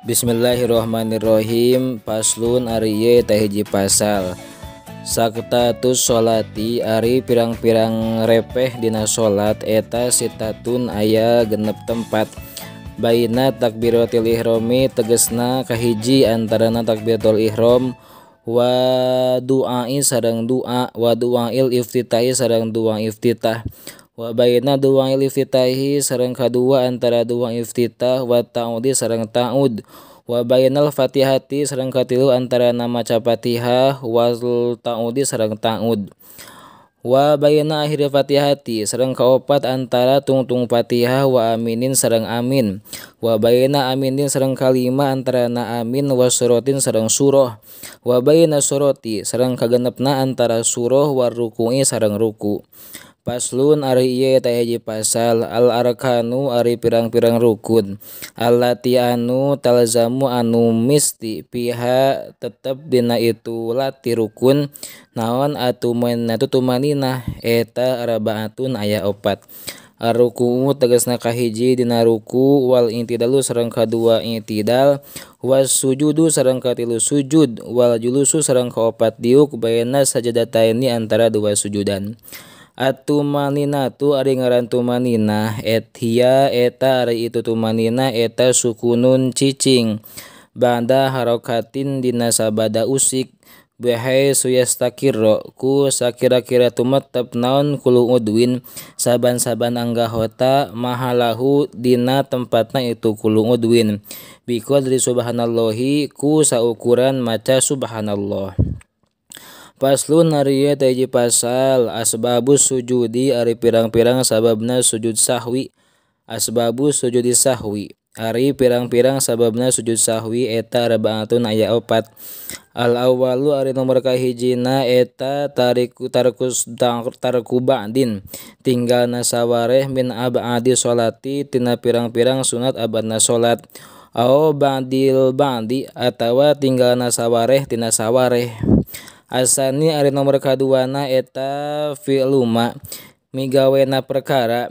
Bismillahirrohmanirrohim. Paslun ari ieu teh hiji pasal. Saktatus sholati ari pirang-pirang repeh dina sholat eta sitatun aya genep tempat. Baina takbiratul ihrami tegesna kahiji antarana takbiratul ihram wa du'ai sareng du'a wa du'ail iftitahi sareng du'a iftitah wa baina du'ail iftitahi sareng kadua antara du'a iftitah wa ta'udi sareng ta'ud wa bainal fatihati sareng katilu antara maca Fatihah wal ta'udi sareng ta'ud wa baina akhir fatihati sareng kaopat antara tungtung Fatihah wa aminin sareng amin wa baina aminin sareng kalima antara amin wa surotin sareng surah wa baina suroti sareng kagenepna antara surah wa ruku'i sareng ruku. Paslun ari ieu teh hiji pasal. Al arkanu ari pirang-pirang rukun allati anu talzamu anu misti piha tetep dina itu lati rukun naon atumanina tumanina eta arbaatun aya opat. Ruku tegasna kahiji dina ruku wal intidalu sareng kadua intidal was sujudu sareng katilu sujud wal julusu sareng kaopat diuk baina sajadataini antara dua sujudan. Atumaninatu ari ngaran tumanina hiya eta ari itu tumanina eta sukunun cicing banda harokatin dina sabada usik bahai suyastakirro ku sakira-kira tumetep naon kulu udwin saban-saban anggahota mahalahu dina tempatna itu kulu udwin biqadri subhanallahi ku saukuran maca subhanallah. Paslun ari ieu teh hiji pasal. Asbabus sujudi ari pirang-pirang sababna sujud sahwi. Asbabus sujudi sahwi ari pirang-pirang sababna sujud sahwi eta arbaatun aya opat. Al awwalu ari nomor kahijina eta tarkus ba'din tinggalna sawareh min abadi sholati tina pirang-pirang sunat abadna sholat au ba'dil ba'di atawa tinggalna sawareh tina sawareh. Asani ari nomor kaduana eta fi'luma migawena perkara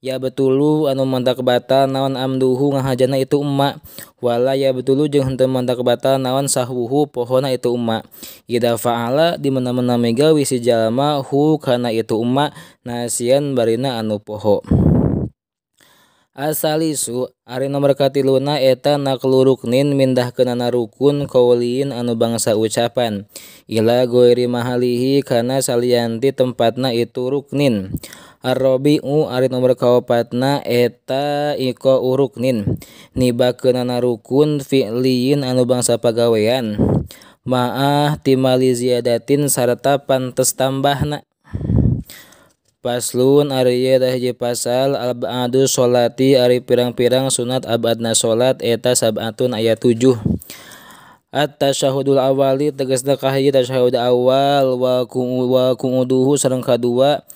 ya betulu anu mantak batal naon amduhu ngahajana itu umma wala ya betulu jeung henteu mantak batal naon sahwuhu pohona itu umma ida fa'ala di mana-mana migawi si jalma hu kana itu umma nasian barina anu poho. Asalisu ari nomor katiluna eta naqlu ruknin mindahkeunana rukun qauliin anu bangsa ucapan ila ghairi mahalihi kana salianti tempatna itu ruknin. Ar-rabi'u ari nomor kaopatna eta iqa ruknin nibakeunana rukun fi'liin anu bangsa pagawean ma'ah timali ziyadatin sarta pantes tambahna. Paslun ari ieu teh hiji pasal. Al-ba'du sholati ari pirang-pirang sunat abadna sholat eta sab'atun aya 7. At-tasyahudul awali tegasna kahiji tasyahud awal wa qu'uduhu sareng kadua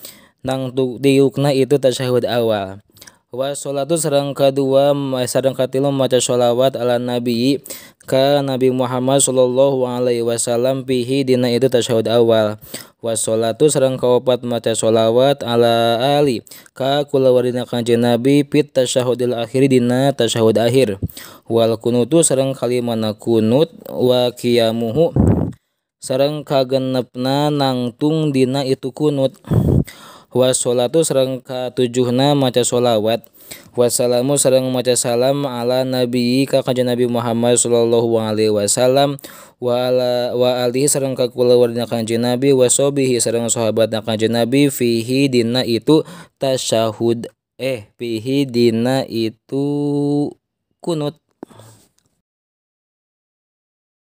nang diukna itu tasyahud awal. Wa sholatu sareng kadua sareng katilu maca sholawat ala nabi ka Nabi Muhammad sallallahu alaihi wasallam fihi dina itu tasyahud awal. Wa sholatu sareng kaopat maca sholawat ala ali ka kulawarina kanjeng Nabi fit tasyahudil akhir dina tasyahud akhir. Wal kunutu sareng kalimana kunut wa qiyamuhu sareng kagenepna nangtung dina itu kunut. Wa sholatu sareng katujuhna maca sholawat. Wassalamu sareng maca salam ala nabi ka kanjeng Nabi Muhammad sallallahu alaihi wasallam wa alihi sareng ka kulawarina kanjeng Nabi wa sahbihi sareng sahabatna kanjeng Nabi fihi dina itu tasyahud fihi dina itu kunut.